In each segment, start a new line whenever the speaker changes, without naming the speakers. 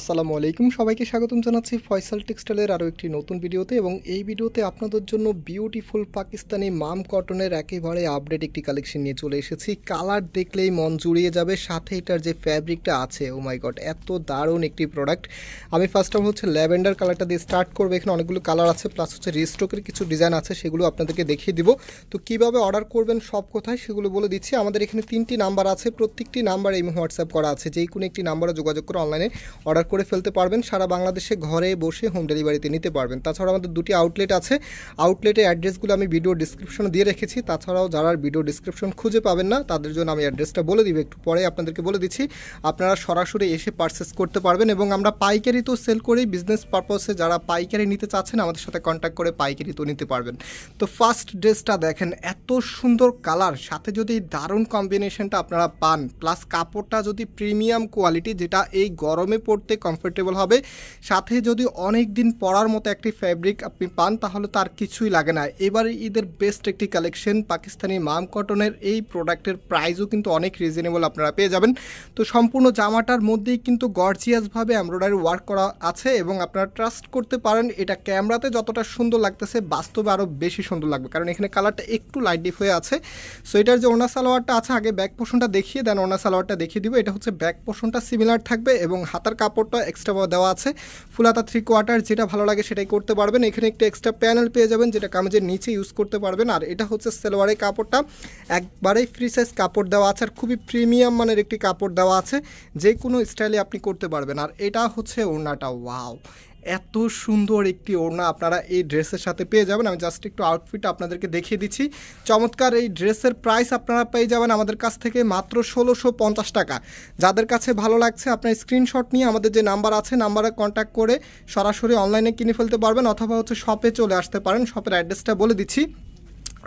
আসসালামু আলাইকুম, সবাইকে স্বাগতম জানাচ্ছি ফয়সাল টেক্সটাইলের আরও একটি নতুন ভিডিওতে। এবং এই ভিডিওতে আপনাদের জন্য বিউটিফুল পাকিস্তানি মাম কটনের একেবারে আপডেট একটি কালেকশন নিয়ে চলে এসেছি। কালার দেখলেই মন জুড়িয়ে যাবে, সাথে এটার যে ফ্যাব্রিকটা আছে, ও মাই গড, এত দারুণ একটি প্রোডাক্ট। আমি ফার্স্ট অফ হচ্ছে ল্যাভেন্ডার কালারটা দিয়ে স্টার্ট করবো। এখানে অনেকগুলো কালার আছে, প্লাস হচ্ছে রিস্টকের কিছু ডিজাইন আছে, সেগুলো আপনাদেরকে দেখিয়ে দিব। তো কীভাবে অর্ডার করবেন সব কোথায় সেগুলো বলে দিচ্ছি। আমাদের এখানে 3টি নাম্বার আছে, প্রত্যেকটি নাম্বার এই হোয়াটসঅ্যাপ করা আছে, যেই কোনো একটি নাম্বারে যোগাযোগ করে অনলাইনে অর্ডার করে ফেলতে পারবেন। সারা বাংলাদেশে ঘরে বসে হোম ডেলিভারিতে নিতে পারবেন। তাছাড়া আমাদের 2টি আউটলেট আছে, আউটলেটের অ্যাড্রেসগুলো আমি ভিডিও ডিসক্রিপশনে দিয়ে রেখেছি। তাছাড়াও যারা ভিডিও ডিসক্রিপশন খুঁজে পাবেন না, তাদের জন্য আমি অ্যাড্রেসটা বলে দিব, একটু পরে আপনাদেরকে বলে দিচ্ছি। আপনারা সরাসরি এসে পারচেস করতে পারবেন। এবং আমরা পাইকারি তো সেল করি, বিজনেস পারপাসে যারা পাইকারি নিতে চাচ্ছেন আমাদের সাথে কন্ট্যাক্ট করে পাইকারি তো নিতে পারবেন। তো ফার্স্ট ড্রেসটা দেখেন, এত সুন্দর কালার, সাথে যদি দারুণ কম্বিনেশনটা আপনারা পান, প্লাস কাপড়টা যদি প্রিমিয়াম কোয়ালিটি, যেটা এই গরমে পরতে কমফোর্টেবল হবে, সাথে যদি অনেক দিন পরার মতো একটি ফ্যাব্রিক আপনি পান, তাহলে তার কিছুই লাগে না। এবার ঈদের বেস্ট একটি কালেকশন পাকিস্তানি মাম কটনের। এই প্রোডাক্টের প্রাইসও কিন্তু অনেক রিজনেবল আপনারা পেয়ে যাবেন। তো সম্পূর্ণ জামাটার মধ্যেই কিন্তু গর্জিয়াসভাবে এমব্রয়ডারি ওয়ার্ক করা আছে, এবং আপনারা ট্রাস্ট করতে পারেন এটা ক্যামেরাতে যতটা সুন্দর লাগতেছে বাস্তবে আরও বেশি সুন্দর লাগবে, কারণ এখানে কালারটা একটু লাইট ডিপ হয়ে আছে। সো এটার যে ওনা সালোয়ারটা আছে, আগে ব্যাক পোর্শনটা দেখিয়ে দেন, ওনা সালোয়ারটা দেখিয়ে দিব। এটা হচ্ছে ব্যাক পোর্শনটা সিমিলার থাকবে, এবং হাতার কাপড়টা এক্সট্রা দেওয়া আছে, ফুল হাতা 3/4, যেটা ভালো লাগে সেটাই করতে পারবেন। এখানে একটা এক্সট্রা প্যানেল পেয়ে যাবেন, যেটা কামিজের নিচে ইউজ করতে পারবেন। আর এটা হচ্ছে সালোয়ারের কাপড়টা, একবারেই ফ্রি সাইজ কাপড় দেওয়া আছে, আর খুবই প্রিমিয়াম মানের একটি কাপড় দেওয়া আছে, যে কোনো স্টাইলে আপনি করতে পারবেন। আর এটা হচ্ছে ওড়নাটা, ওয়াও, এত সুন্দর একটি ওড়না আপনারা এই ড্রেসের সাথে পেয়ে যাবেন। আমি জাস্ট একটু আউটফিট আপনাদেরকে দেখিয়ে দিচ্ছি। চমৎকার এই ড্রেসের প্রাইস আপনারা পেয়ে যাবেন আমাদের কাছ থেকে মাত্র 1650 টাকা। যাদের কাছে ভালো লাগছে আপনার স্ক্রিনশট নিয়ে আমাদের যে নাম্বার আছে, নাম্বারে কন্ট্যাক্ট করে সরাসরি অনলাইনে কিনে ফেলতে পারবেন, অথবা হচ্ছে শপে চলে আসতে পারেন। শপের অ্যাড্রেসটা বলে দিচ্ছি।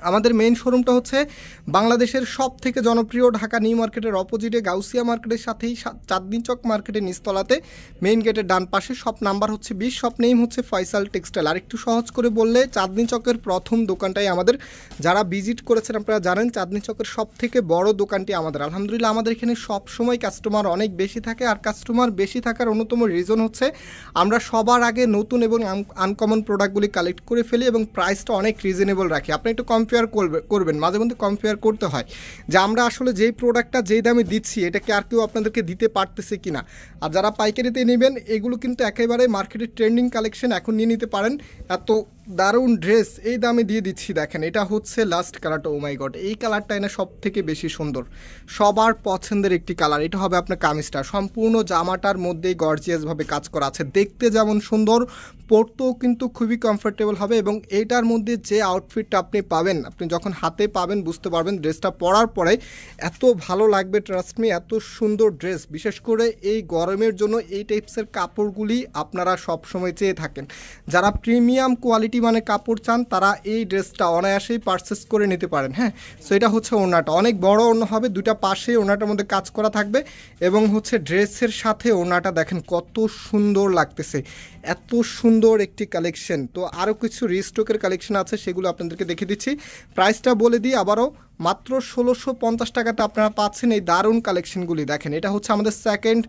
আমাদের মেইন শোরুমটা হচ্ছে বাংলাদেশের সব থেকে জনপ্রিয় ঢাকা নিউ মার্কেটের অপোজিটে গাউসিয়া মার্কেটের সাথেই চাঁদনী চক মার্কেটের নিচতলাতে, মেইন গেটের ডান পাশে। শপ নাম্বার হচ্ছে 20, শপ নেম হচ্ছে ফয়সাল টেক্সটাইল। আর একটু সহজ করে বললে, চাঁদনী চকের প্রথম দোকানটাই আমাদের। যারা ভিজিট করেছেন আপনারা জানেন, চাঁদনী চকের সব থেকে বড় দোকানটি আমাদের। আলহামদুলিল্লাহ আমাদের এখানে সব সময় কাস্টমার অনেক বেশি থাকে, আর কাস্টমার বেশি থাকার অন্যতম রিজন হচ্ছে আমরা সবার আগে নতুন এবং আনকমন প্রোডাক্টগুলি কালেক্ট করে ফেলি, এবং প্রাইসটা অনেক রিজনেবল রাখি। আপনি একটু কম্পেয়ার করবেন, মাঝে মধ্যে কম্পেয়ার করতে হয় যে আমরা আসলে যেই প্রোডাক্টটা যেই দামে দিচ্ছি, এটা কি আর কেউ আপনাদেরকে দিতে পারতেছে কিনা। আর যারা পাইকারিতে নেবেন, এগুলো কিন্তু একেবারে মার্কেটের ট্রেন্ডিং কালেকশন, এখন নিয়ে নিতে পারেন। এত দারুণ ড্রেস এই দামে দিয়ে দিচ্ছি। দেখেন, এটা হচ্ছে লাস্ট কালারটা, ও মাই গড, এই কালারটা এনে সব থেকে বেশি সুন্দর, সবার পছন্দের একটি কালার। এটা হবে আপনার কামিজটা, সম্পূর্ণ জামাটার মধ্যেই গর্জিয়াসভাবে কাজ করা আছে, দেখতে যেমন সুন্দর, পরতেও কিন্তু খুবই কমফোর্টেবল হবে। এবং এইটার মধ্যে যে আউটফিটটা আপনি পাবেন, আপনি যখন হাতে পাবেন বুঝতে পারবেন ড্রেসটা পরার পরে এত ভালো লাগবে, ট্রাস্ট মি। এত সুন্দর ড্রেস, বিশেষ করে এই গরমের জন্য এই টাইপসের কাপড়গুলি আপনারা সবসময় চেয়ে থাকেন। যারা প্রিমিয়াম কোয়ালিটি মানে কাপড় চান, তারা এই ড্রেসটা অনায়াসেই পারচেস করে নিতে পারেন। হ্যাঁ, সো এটা হচ্ছে ওড়নাটা, অনেক বড় ওড়না হবে, দুটা পাশে ওড়নাটার মধ্যে কাজ করা থাকবে, এবং হচ্ছে ড্রেসের সাথে ওড়নাটা দেখেন কত সুন্দর লাগতেছে, এত সুন্দর একটি কালেকশন। তো আরও কিছু রিস্টকের কালেকশন আছে, সেগুলো আপনাদেরকে দেখে দিচ্ছি। প্রাইসটা বলে দিই আবারও, মাত্র 1650 টাকাতে আপনারা পাচ্ছেন এই দারুণ কালেকশনগুলি। দেখেন, এটা হচ্ছে আমাদের সেকেন্ড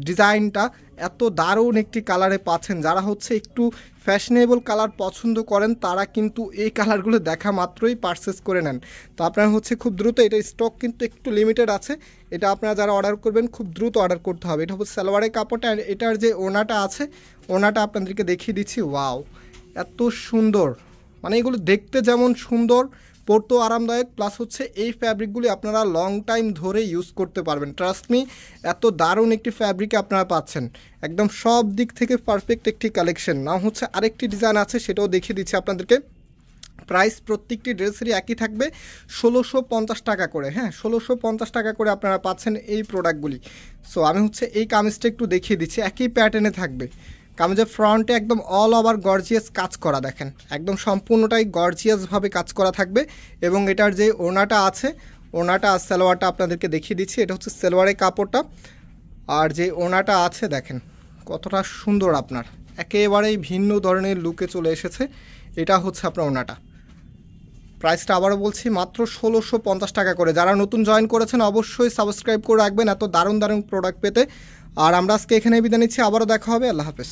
ডিজাইনটা, এত দারুণ একটি কালারে পাচ্ছেন। যারা হচ্ছে একটু ফ্যাশনেবল কালার পছন্দ করেন, তারা কিন্তু এই কালারগুলো দেখা মাত্রই পারচেস করে নেন। তো আপনারা হচ্ছে খুব দ্রুত, এটা স্টক কিন্তু একটু লিমিটেড আছে, এটা আপনারা যারা অর্ডার করবেন খুব দ্রুত অর্ডার করতে হবে। এটা হচ্ছে সালোয়ারের কাপড়টা, এটার যে ওনাটা আছে, ওনাটা আপনাদেরকে দেখিয়ে দিচ্ছি। ওয়াও, এত সুন্দর, মানে এগুলো দেখতে যেমন সুন্দর, পরতেও আরামদায়ক, প্লাস হচ্ছে এই ফ্যাব্রিকগুলি আপনারা লং টাইম ধরে ইউজ করতে পারবেন। ট্রাস্ট মি, এত দারুণ একটি ফ্যাব্রিকে আপনারা পাচ্ছেন, একদম সব দিক থেকে পারফেক্ট একটি কালেকশন। না হচ্ছে আরেকটি ডিজাইন আছে, সেটাও দেখিয়ে দিচ্ছি আপনাদেরকে। প্রাইস প্রত্যেকটি ড্রেসেরই একই থাকবে, 1650 টাকা করে। হ্যাঁ, 1650 টাকা করে আপনারা পাচ্ছেন এই প্রোডাক্টগুলি। সো আমি হচ্ছে এই কামিজটা একটু দেখিয়ে দিচ্ছি, একই প্যাটার্নে থাকবে। কামিজের ফ্রন্টে একদম অল ওভার গর্জিয়াস কাজ করা, দেখেন একদম সম্পূর্ণটাই গর্জিয়াসভাবে কাজ করা থাকবে। এবং এটার যে ওড়নাটা আছে, ওড়নাটা আর সালোয়ারটা আপনাদেরকে দেখিয়ে দিচ্ছি। এটা হচ্ছে সালোয়ারের কাপড়টা, আর যে ওড়নাটা আছে দেখেন কতটা সুন্দর, আপনার একেবারেই ভিন্ন ধরনের লুকে চলে এসেছে। এটা হচ্ছে আপনার ওড়নাটা। প্রাইসটা আবারও বলছি, মাত্র 1650 টাকা করে। যারা নতুন জয়েন করেছেন অবশ্যই সাবস্ক্রাইব করে রাখবেন এত দারুণ দারুণ প্রোডাক্ট পেতে। আর আমরা আজকে এখানে বিদায় নিচ্ছি, আবারও দেখা হবে, আল্লাহ হাফেজ।